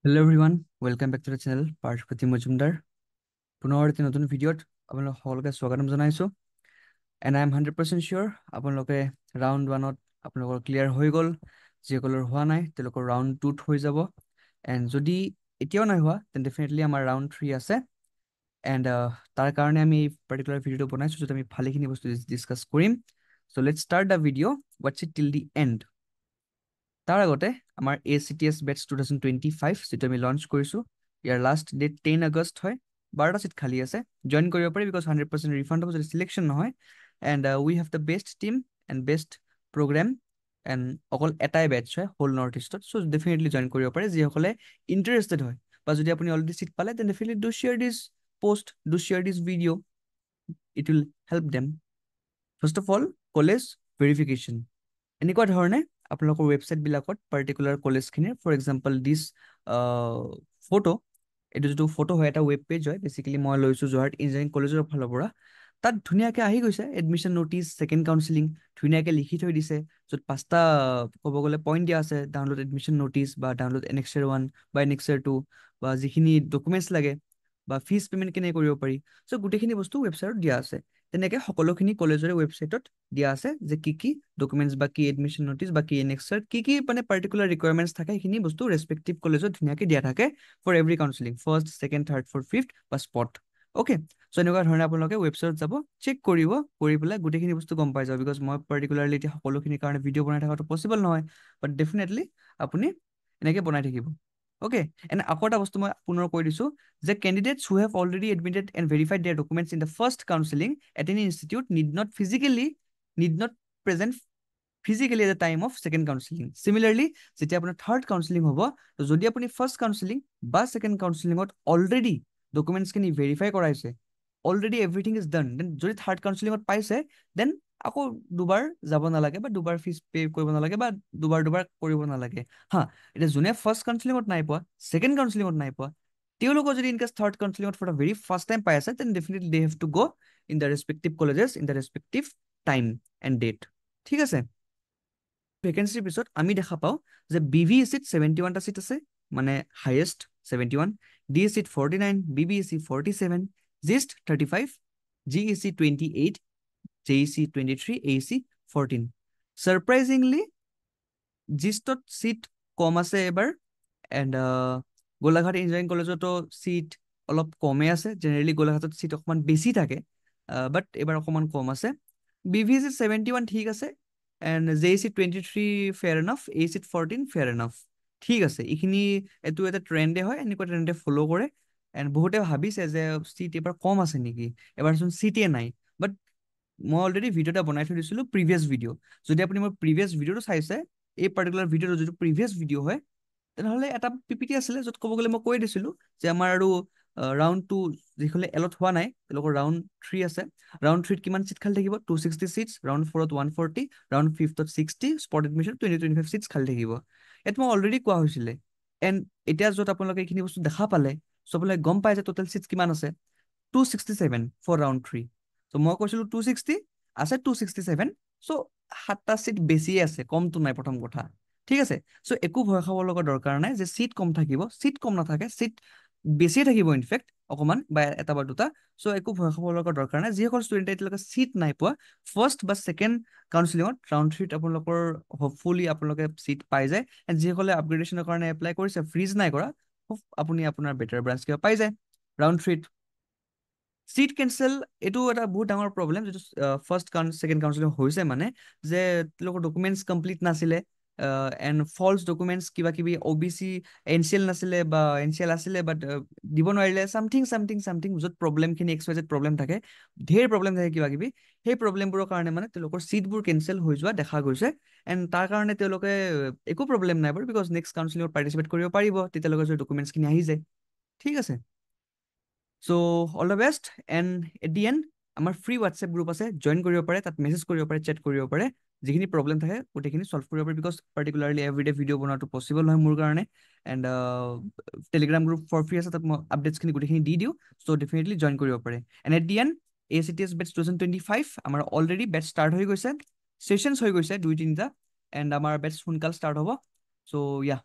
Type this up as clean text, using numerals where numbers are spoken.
Hello everyone, welcome back to the channel Parshpati Majumdar. পুনৰ এটি নতুন ভিডিঅ'ত আপোনালোক সকলোকে স্বাগতম জনাইছো and I am 100% sure আপোনালোকে ৰাউণ্ড 1ত আপোনালোকৰ ক্লিয়াৰ হৈ গ'ল যিসকলৰ হোৱা নাই তেওঁলোকৰ ৰাউণ্ড 2ত হৈ যাব and যদি এতিয়াও নাই হোৱা then definitely আমাৰ ৰাউণ্ড 3 আছে and তাৰ কাৰণে আমি এই পাৰ্টিকুলাৰ ভিডিঅ'টো বনাইছো য'ত আমি ভালেখিনি বস্তু ডিছকাছ কৰিম so let's start the video, watch it till the end. তাৰ আগতে আমাৰ ACTS Batch 2025 যেটো আমি লঞ্চ কৰিছো ইয়াৰ লাষ্ট ডেট 10 আগষ্ট হয় 12টা সিট খালি আছে জয়েন কৰিব পাৰি বিকজ 100% ৰিফান্ড হ'ব যদি সিলেকশন নহয় and we have the best team and best program and অকল এটাই ব্যাচ হয় হোল নৰ্থ ইষ্টত সো ডেফিনেটলি জয়েন কৰিব পাৰে যিসকলে ইন্টাৰেষ্টেড হয় বা যদি আপুনি অলৰেডি সিট পালে then definitely do share this post, do share this video, it will help them. First of all, college verification এনেকুৱা ধৰণে আপোনালোকৰ ৱেবছাইট বিলাকত পাৰ্টিকুলাৰ কলেজখিনিৰ ফৰ এক্সাম্পল দিছ ফটো এইটো যিটো ফটো হয় এটা ৱেব পেজ হয় বেচিকেলি মই লৈছো যোৰহাট ইঞ্জিনিয়াৰিং কলেজৰ ফালৰ পৰা তাত ধুনীয়াকৈ আহি গৈছে এডমিশ্যন নটিচ ছেকেণ্ড কাউন্সেলিং ধুনীয়াকৈ লিখি থৈ দিছে য'ত 5টা ক'ব গ'লে পইণ্ট দিয়া আছে ডাউনলোড এডমিশ্যন নটিচ বা ডাউনলোড এনেক্সাৰ 1 বা এনেক্সাৰ 2 বা যিখিনি ডকুমেণ্টছ লাগে বা ফিজ পে'মেণ্ট কেনেকৈ কৰিব পাৰি চ' গোটেইখিনি বস্তু ৱেবছাইটত দিয়া আছে তেনেকৈ সকলোখিনি কলেজৰে ৱেবছাইটত দিয়া আছে যে কি ডকুমেণ্টছ বা কি এডমিশ্যন নটিচ বা কি এনেক্সাৰ কি মানে পাৰ্টিকুলাৰ ৰিকুৱাৰমেণ্টছ থাকে সেইখিনি বস্তু ৰেছপেক্টিভ কলেজত ধুনীয়াকৈ দিয়া থাকে for every counselling first second third fourth fifth বা স্পট অ'কে চ' এনেকুৱা ধৰণে আপোনালোকে ৱেবছাইটত যাব চেক কৰিব কৰি পেলাই গোটেইখিনি বস্তু গম পাই যাব বিকজ মই পাৰ্টিকুলাৰলি এতিয়া সকলোখিনিৰ কাৰণে ভিডিঅ' বনাই থকাটো পচিবল নহয় বাট ডেফিনেটলি আপুনি এনেকৈ বনাই থাকিব অ'কে এণ্ড আকৌ এটা বস্তু মই পুনৰ কৈ দিছোঁ যে candidates who have already admitted and verified their documents in the first counseling at any institute need not present physically at the time of second counseling. Similarly, যেতিয়া আপোনাৰ third counseling হ'ব তো যদি আপুনি first counseling বা second counselingত already documents খিনি verify কৰাইছে already everything is done then যদি third counselingত পাইছে then আকৌ দুবাৰ যাব নালাগে বা দুবাৰ ফিজ পে কৰিব নালাগে বা দুবাৰ কৰিব নালাগে হা এটা যোনে ফাৰ্ষ্ট কাউন্সেলিঙত নাই পোৱা ছেকেণ্ড কাউন্সেলিঙত নাই পোৱা তেওঁলোকৰ যদি ইনকেছ থাৰ্ড কাউন্সেলিঙত for the very first time পাই আছে then definitely they have to go' in the respective colleges in the respective time and date ঠিক আছে ভেকেঞ্চিৰ পিছত আমি দেখা পাওঁ যে BVECত 71টা চিট আছে মানে highest 71 DSCত 49 BBEC 47 GIST 35 GEC 28 JEC 23 AEC 14 সাৰপ্ৰাইজিংলি GISTত seat কম আছে এবাৰ এণ্ড গোলাঘাট ইঞ্জিনিয়াৰিং কলেজতো চিট অলপ কমে আছে জেনেৰেলি গোলাঘাটত চিট অকণমান বেছি থাকে বাট এবাৰ অকণমান কম আছে BVEC 71 ঠিক আছে and JEC 23 fair enough AEC 14 fair enough ঠিক আছে এইখিনি এইটো এটা ট্ৰেণ্ডে হয় এনেকুৱা ট্ৰেণ্ডে ফ'ল' কৰে এণ্ড বহুতে ভাবিছে যে চিট এবাৰ কম আছে নেকি এবাৰচোন চিটে নাই বাট মই অলৰেডি ভিডিঅ' এটা বনাই থৈ দিছিলোঁ প্ৰিভিয়াছ ভিডিঅ' যদি আপুনি মোৰ প্ৰিভিয়াছ ভিডিঅ'টো চাইছে এই পাৰ্টিকুলাৰ ভিডিঅ'টো যিটো প্ৰিভিয়াছ ভিডিঅ' হয় তেনেহ'লে এটা PPT আছিলে য'ত ক'ব গ'লে মই কৈ দিছিলোঁ যে আমাৰ আৰু ৰাউণ্ড 2 যিসকলে এলত হোৱা নাই তেওঁলোকৰ ৰাউণ্ড 3 আছে ৰাউণ্ড 3ত কিমান চিট খালি থাকিব 260 চিটছ ৰাউণ্ড 4ত 140 ৰাউণ্ড 5ত 60 স্পট এডমিশ্যন 20-25 চিটছ খালি থাকিব ইয়াত মই অলৰেডি কোৱা হৈছিলে এণ্ড এতিয়া য'ত আপোনালোকে এইখিনি বস্তু দেখা পালে চ' আপোনালোকে গম পাই যে টোটেল চিটছ কিমান আছে 267 ফৰ ৰাউণ্ড 3 চ' মই কৈছিলোঁ 260 আছে 267 চ' 7টা চিট বেছিয়ে আছে কমটো নাই প্ৰথম কথা ঠিক আছে চ' একো ভয় খাব লগা দৰকাৰ নাই যে চিট কম থাকিব চিট কম নাথাকে চিট বেছিয়ে থাকিব ইনফেক্ট অকণমান বা এটা বা দুটা চ' একো ভয় খাব লগা দৰকাৰ নাই যিসকল ষ্টুডেণ্টে এতিয়ালৈকে চিট নাই পোৱা ফাৰ্ষ্ট বা ছেকেণ্ড কাউন্সিলিঙত ৰাউণ্ড 3ত আপোনালোকৰ হোপফুলি আপোনালোকে চিট পাই যায় এণ্ড যিসকলে আপগ্ৰেডেশ্যনৰ কাৰণে এপ্লাই কৰিছে ফ্ৰিজ নাই কৰা আপুনি আপোনাৰ বেটাৰ ব্ৰাঞ্চ কিবা পাই যায় ৰাউণ্ড 3ত চিট কেঞ্চেল এইটো এটা বহুত ডাঙৰ প্ৰব্লেম যিটো ফাৰ্ষ্ট ছেকেণ্ড কাউন্সিলিং হৈছে মানে যে তেওঁলোকৰ ডকুমেণ্টছ কমপ্লিট নাছিলে এণ্ড ফল্ছ ডকুমেণ্টছ কিবা কিবি OBC NCL নাছিলে বা NCL আছিলে বাট দিব নোৱাৰিলে চামথিং য'ত প্ৰব্লেমখিনি XYZ প্ৰব্লেম থাকে ঢেৰ প্ৰব্লেম থাকে কিবা কিবি সেই প্ৰব্লেমবোৰৰ কাৰণে মানে তেওঁলোকৰ চিটবোৰ কেঞ্চেল হৈ যোৱা দেখা গৈছে এণ্ড তাৰ কাৰণে তেওঁলোকে একো প্ৰব্লেম নাই বাৰু বিকজ নেক্সট কাউন্সিলিঙত পাৰ্টিচিপেট কৰিব পাৰিব তেতিয়ালৈকে যদি ডকুমেণ্টছখিনি আহি যায় ঠিক আছে so' all the best and at the end আমাৰ ফ্ৰী হোৱাটছএপ গ্ৰুপ আছে জইন কৰিব পাৰে তাত মেছেজ কৰিব পাৰে চেট কৰিব পাৰে যিখিনি প্ৰব্লেম থাকে গোটেইখিনি চল্ভ কৰিব পাৰে বিকজ পাৰ্টিকুলাৰলি এভৰিডে ভিডিঅ' বনোৱাটো পচিবল নহয় মোৰ কাৰণে and Telegram group for free আছে তাত মই আপডেটছখিনি গোটেইখিনি দি দিওঁ চ' ডেফিনেটলি জইন কৰিব পাৰে and at the end ACTS batch 2025 আমাৰ অলৰেডি বেটছ ষ্টাৰ্ট হৈ গৈছে ছেশ্যনছ হৈ গৈছে 2-3টা এণ্ড আমাৰ বেটছ সোনকাল ষ্টাৰ্ট হ'ব চ' ইয়া